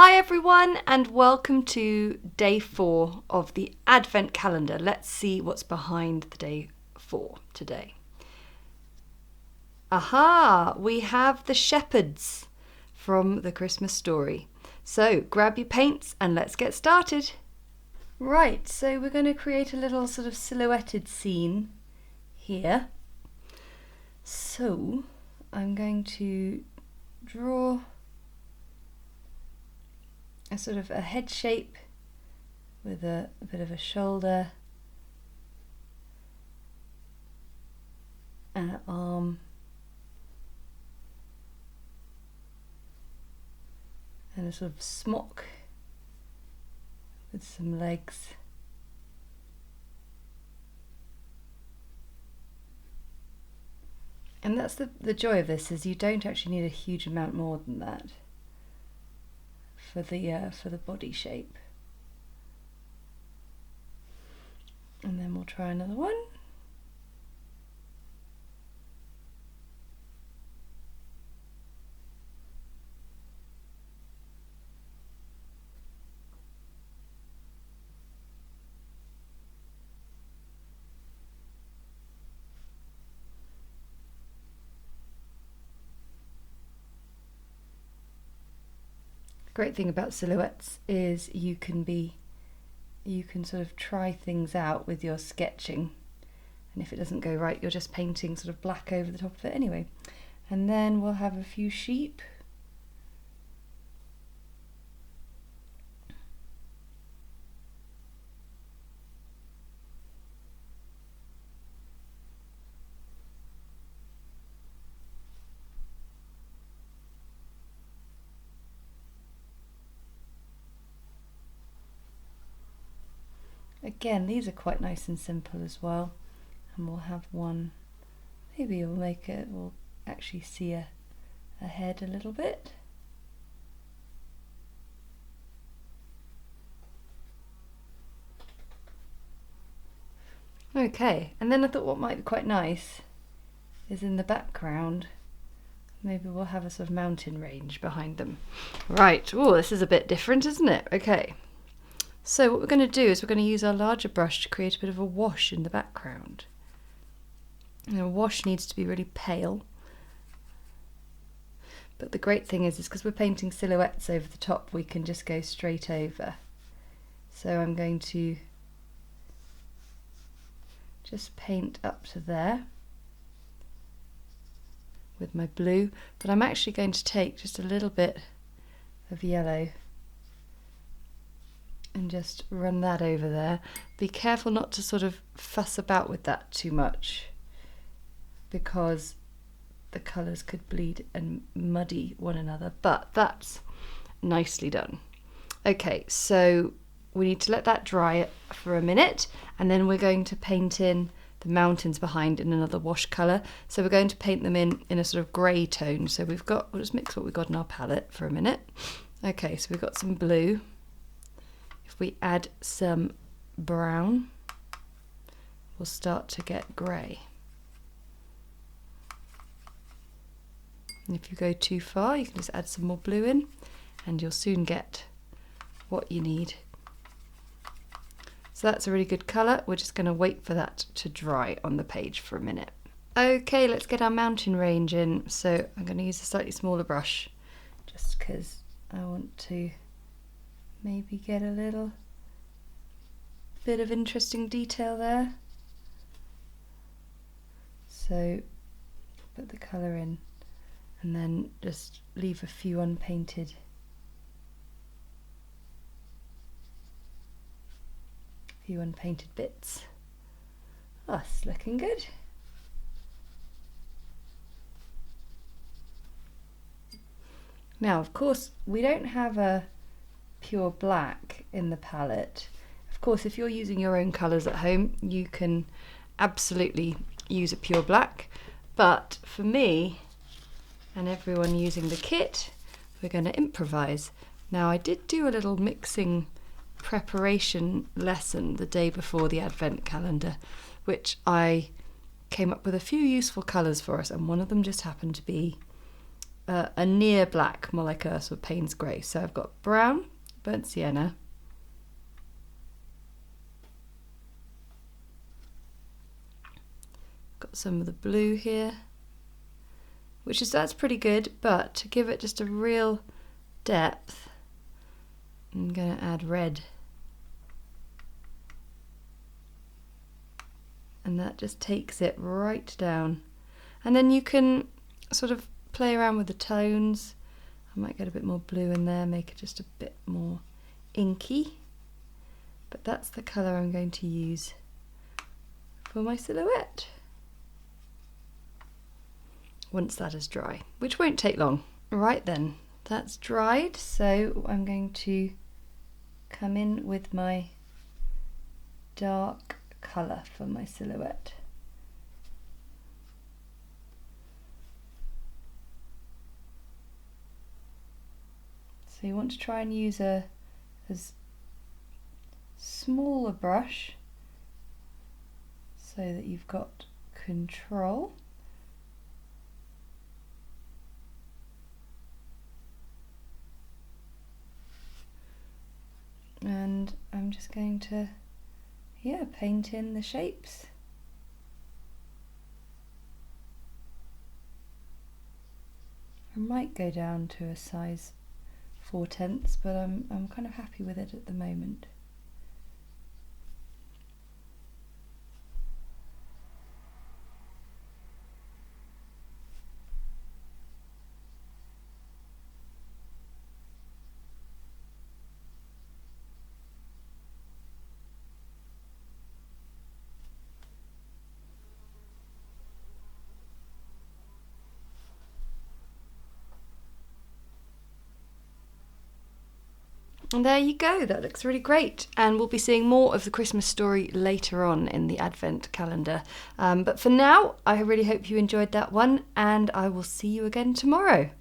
Hi everyone and welcome to day 4 of the Advent calendar. Let's see what's behind the day 4 today. Aha! We have the shepherds from the Christmas story. So grab your paints and let's get started. Right, so we're going to create a little sort of silhouetted scene here. So I'm going to draw a sort of a head shape with a bit of a shoulder and an arm and a sort of smock with some legs. And that's the joy of this, is you don't actually need a huge amount more than that for the body shape. And then we'll try another one. Great thing about silhouettes is you can sort of try things out with your sketching, and if it doesn't go right you're just painting sort of black over the top of it anyway. And then we'll have a few sheep. Again, these are quite nice and simple as well, and we'll have one, maybe we'll actually see a head a little bit. Okay, and then I thought what might be quite nice is in the background, maybe we'll have a sort of mountain range behind them. Right, oh, this is a bit different, isn't it? Okay. So what we're going to do is we're going to use our larger brush to create a bit of a wash in the background. And a wash needs to be really pale. But the great thing is because we're painting silhouettes over the top, we can just go straight over. So I'm going to just paint up to there with my blue, but I'm actually going to take just a little bit of yellow and just run that over there. Be careful not to sort of fuss about with that too much, because the colours could bleed and muddy one another, but that's nicely done. Okay, so we need to let that dry for a minute, and then we're going to paint in the mountains behind in another wash colour. So we're going to paint them in a sort of grey tone. So we'll just mix what we've got in our palette for a minute. Okay, so we've got some blue. If we add some brown, we'll start to get grey. And if you go too far, you can just add some more blue in, and you'll soon get what you need. So that's a really good colour. We're just going to wait for that to dry on the page for a minute. Okay, let's get our mountain range in. So I'm going to use a slightly smaller brush, just because I want to maybe get a little bit of interesting detail there. So put the colour in and then just leave a few unpainted bits. Oh, that's looking good. Now, of course, we don't have a pure black in the palette. Of course, if you're using your own colours at home, you can absolutely use a pure black, but for me and everyone using the kit, we're going to improvise. Now, I did do a little mixing preparation lesson the day before the Advent calendar, which I came up with a few useful colours for us, and one of them just happened to be a near black, more like a sort of Payne's grey. So I've got brown, burnt sienna, got some of the blue here, that's pretty good, but to give it just a real depth, I'm going to add red. And that just takes it right down. And then you can sort of play around with the tones. I might get a bit more blue in there, make it just a bit more inky. But that's the colour I'm going to use for my silhouette. Once that is dry, which won't take long. Right then, that's dried, so I'm going to come in with my dark colour for my silhouette. So you want to try and use as small a brush so that you've got control. And I'm just going to, paint in the shapes. I might go down to a size 4/10, but I'm kind of happy with it at the moment. And there you go, that looks really great. And we'll be seeing more of the Christmas story later on in the Advent calendar. But for now, I really hope you enjoyed that one, and I will see you again tomorrow.